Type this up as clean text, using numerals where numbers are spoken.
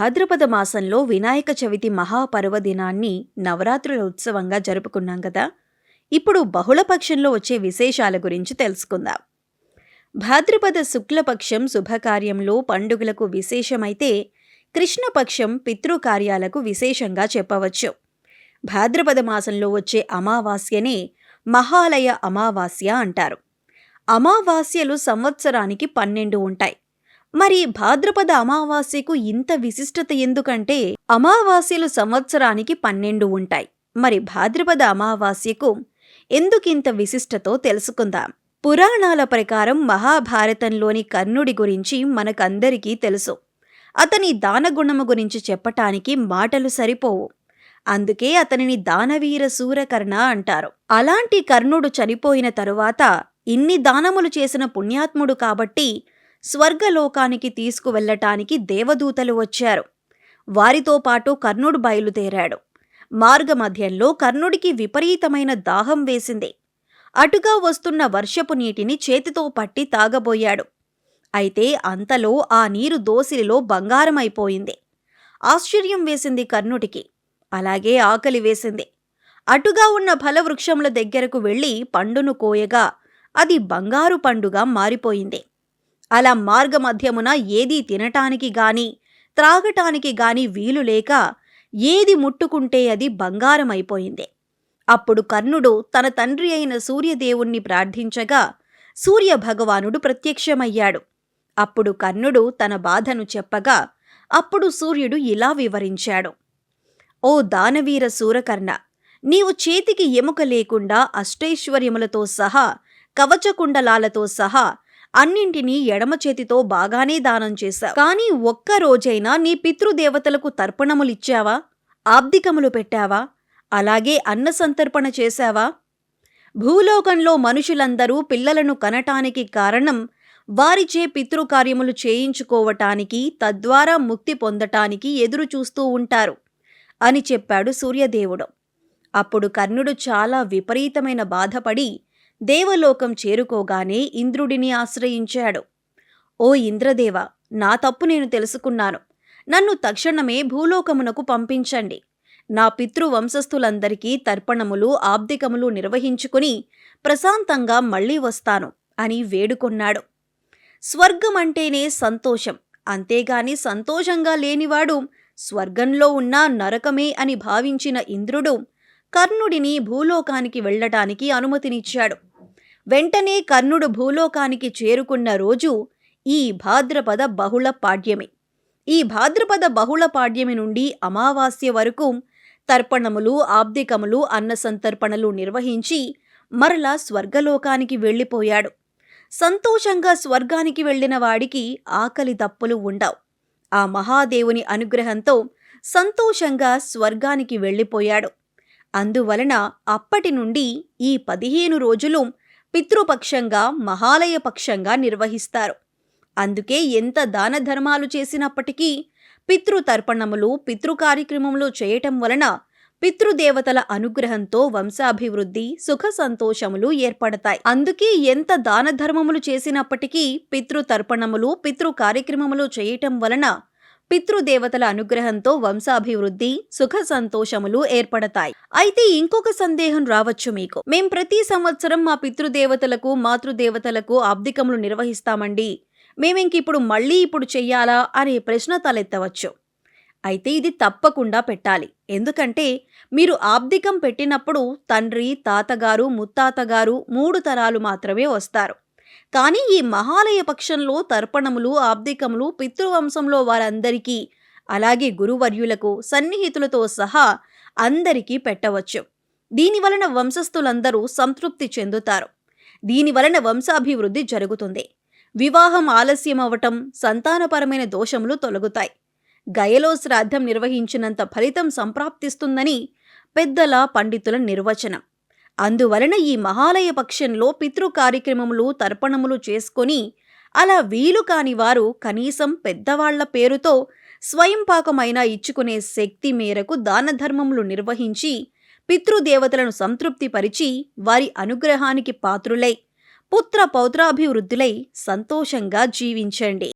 భాద్రపద మాసంలో వినాయక చవితి మహాపర్వదినాన్ని నవరాత్రుల ఉత్సవంగా జరుపుకున్నాం కదా. ఇప్పుడు బహుళపక్షంలో వచ్చే విశేషాల గురించి తెలుసుకుందాం. భాద్రపద శుక్లపక్షం శుభకార్యంలో పండుగలకు విశేషమైతే కృష్ణపక్షం పితృకార్యాలకు విశేషంగా చెప్పవచ్చు. భాద్రపద మాసంలో వచ్చే అమావాస్యనే మహాలయ అమావాస్య అంటారు. అమావాస్యలు సంవత్సరానికి 12 ఉంటాయి. మరి భాద్రపద అమావాస్యకు ఇంత విశిష్టత ఎందుకంటే అమావాస్యలు సంవత్సరానికి 12 ఉంటాయి. మరి భాద్రపద అమావాస్యకు ఎందుకింత విశిష్టతో తెలుసుకుందాం. పురాణాల ప్రకారం మహాభారతంలోని కర్ణుడి గురించి మనకందరికీ తెలుసు. అతని దానగుణము గురించి చెప్పటానికి మాటలు సరిపోవు. అందుకే అతనిని దానవీర శూరకర్ణ అంటారు. అలాంటి కర్ణుడు చనిపోయిన తరువాత ఇన్ని దానములు చేసిన పుణ్యాత్ముడు కాబట్టి స్వర్గలోకానికి తీసుకువెళ్లటానికి దేవదూతలు వచ్చారు. వారితో పాటు కర్ణుడు బయలుదేరాడు. మార్గమధ్యంలో కర్ణుడికి విపరీతమైన దాహం వేసింది. అటుగా వస్తున్న వర్షపు నీటిని చేతితో పట్టి తాగబోయాడు. అయితే అంతలో ఆ నీరు దోసిలిలో బంగారమైపోయింది. ఆశ్చర్యం వేసింది కర్ణుడికి. అలాగే ఆకలి వేసింది. అటుగా ఉన్న ఫలవృక్షముల దగ్గరకు వెళ్లి పండును కోయగా అది బంగారు పండుగా మారిపోయింది. అలా మార్గమధ్యమున ఏదీ తినటానికి గాని త్రాగటానికి గాని వీలు లేక ఏది ముట్టుకుంటే అది బంగారమైపోయింది. అప్పుడు కర్ణుడు తన తండ్రి అయిన సూర్యదేవుణ్ణి ప్రార్థించగా సూర్యభగవానుడు ప్రత్యక్షమయ్యాడు. అప్పుడు కర్ణుడు తన బాధను చెప్పగా అప్పుడు సూర్యుడు ఇలా వివరించాడు. ఓ దానవీర శూరకర్ణ, నీవు చేతికి ఎముక లేకుండా అష్టైశ్వర్యములతో సహా కవచకుండలాలతో సహా అన్నింటినీ ఎడమ చేతితో బాగానే దానం చేశావు. కానీ ఒక్కరోజైనా నీ పితృదేవతలకు తర్పణములిచ్చావా? ఆబ్దికములు పెట్టావా? అలాగే అన్న సంతర్పణ చేశావా? భూలోకంలో మనుషులందరూ పిల్లలను కనటానికి కారణం వారిచే పితృకార్యములు చేయించుకోవటానికి, తద్వారా ముక్తి పొందటానికి ఎదురు చూస్తూ ఉంటారు అని చెప్పాడు సూర్యదేవుడు. అప్పుడు కర్ణుడు చాలా విపరీతమైన బాధపడి దేవలోకం చేరుకోగానే ఇంద్రుడిని ఆశ్రయించాడు. ఓ ఇంద్రదేవ, నా తప్పు నేను తెలుసుకున్నాను. నన్ను తక్షణమే భూలోకమునకు పంపించండి. నా పితృవంశస్థులందరికీ తర్పణములు, ఆబ్దికములు నిర్వహించుకుని ప్రశాంతంగా మళ్లీ వస్తాను అని వేడుకొన్నాడు. స్వర్గమంటేనే సంతోషం, అంతేగాని సంతోషంగా లేనివాడు స్వర్గంలో ఉన్నా నరకమే అని భావించిన ఇంద్రుడు కర్ణుడిని భూలోకానికి వెళ్లటానికి అనుమతినిచ్చాడు. వెంటనే కర్ణుడు భూలోకానికి చేరుకున్న రోజు ఈ భాద్రపద బహుళ పాడ్యమి. ఈ భాద్రపద బహుళ పాడ్యమి నుండి అమావాస్య వరకు తర్పణములు, ఆబ్దికములు, అన్న సంతర్పణలు నిర్వహించి మరలా స్వర్గలోకానికి వెళ్ళిపోయాడు. సంతోషంగా స్వర్గానికి వెళ్లిన వాడికి ఆకలి దప్పులు ఉండవు. ఆ మహాదేవుని అనుగ్రహంతో సంతోషంగా స్వర్గానికి వెళ్ళిపోయాడు. అందువలన అప్పటి నుండి ఈ 15 రోజులు పితృపక్షంగా, మహాలయ పక్షంగా నిర్వహిస్తారు. అందుకే ఎంత దాన ధర్మాలు చేసినప్పటికీ పితృతర్పణములు, పితృకార్యక్రమములు చేయటం వలన పితృదేవతల అనుగ్రహంతో వంశాభివృద్ధి, సుఖ సంతోషములు ఏర్పడతాయి. అందుకే ఎంత దాన ధర్మములు చేసినప్పటికీ పితృతర్పణములు, పితృకార్యక్రమములు చేయటం వలన పితృదేవతల అనుగ్రహంతో వంశాభివృద్ధి, సుఖ సంతోషములు ఏర్పడతాయి. అయితే ఇంకొక సందేహం రావచ్చు మీకు. మేం ప్రతి సంవత్సరం మా పితృదేవతలకు, మాతృదేవతలకు ఆబ్దికములు నిర్వహిస్తామండి, మేమింకిప్పుడు మళ్ళీ ఇప్పుడు చెయ్యాలా అనే ప్రశ్న తలెత్తవచ్చు. అయితే ఇది తప్పకుండా పెట్టాలి. ఎందుకంటే మీరు ఆబ్దికం పెట్టినప్పుడు తండ్రి, తాతగారు, ముత్తాతగారు 3 తరాలు మాత్రమే వస్తారు. కానీ ఈ మహాలయ పక్షంలో తర్పణములు, ఆబ్దికములు పితృవంశంలో వారందరికీ, అలాగే గురువర్యులకు, సన్నిహితులతో సహా అందరికీ పెట్టవచ్చు. దీనివలన వంశస్థులందరూ సంతృప్తి చెందుతారు. దీనివలన వంశాభివృద్ధి జరుగుతుంది. వివాహం ఆలస్యమవటం, సంతానపరమైన దోషములు తొలగుతాయి. గయలో శ్రాద్ధం నిర్వహించినంత ఫలితం సంప్రాప్తిస్తుందని పెద్దల, పండితుల నిర్వచనం. అందువలన ఈ మహాలయ పక్షంలో పితృ కార్యక్రమములు, తర్పణములు చేసుకొని అలా వీలు కాని వారు కనీసం పెద్దవాళ్ల పేరుతో స్వయంపాకమైనా ఇచ్చుకునే శక్తి మేరకు దాన ధర్మములు నిర్వహించి పితృదేవతలను సంతృప్తిపరిచి వారి అనుగ్రహానికి పాత్రులై పుత్ర పౌత్రాభివృద్ధులై సంతోషంగా జీవించండి.